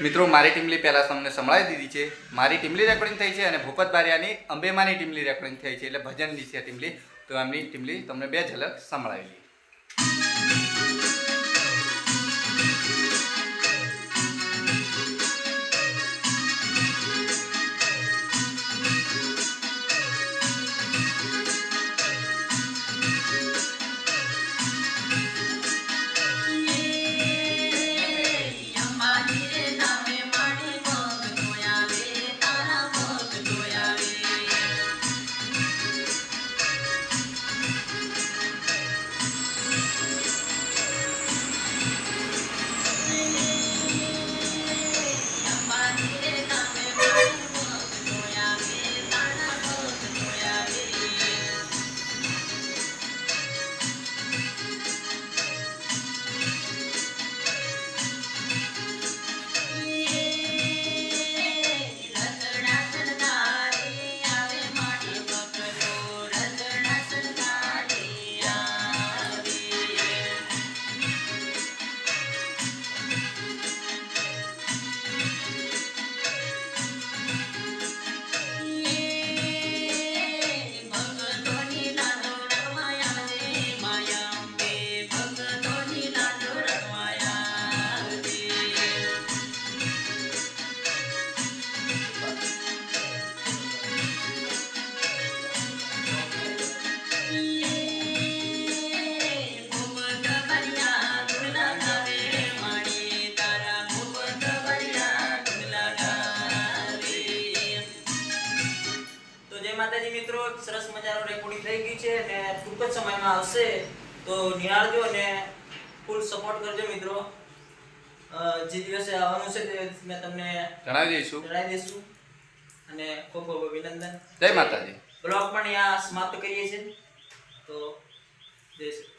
મિત્રો મારી ટીમલી પહેલાં તમને સંભળાવી દીધી છે. મારી ટીમલી રેકોર્ડિંગ થઈ છે અને ભૂપત બારિયાની અંબેમાની ટીમલી રેકોર્ડિંગ થઈ છે, એટલે ભજનની છે ટીમલી. તો એમની ટીમલી તમને બે ઝલક સંભળાવી દઈએ. માતાજી મિત્રો, સરસ મજાનો રેકોર્ડિંગ થઈ ગઈ છે અને ટૂંક જ સમયમાં આવશે, તો નિહાળજો અને ફૂલ સપોર્ટ કરજો મિત્રો. જે દિવસે આવવાનું છે તે મેં તમને જણાવી દઈશું અને ખૂબ ખૂબ અભિનંદન. જય માતાજી. બ્લોગ પણ અહીંયા સમાપ્ત કરીએ છીએ. તો જય શ્રી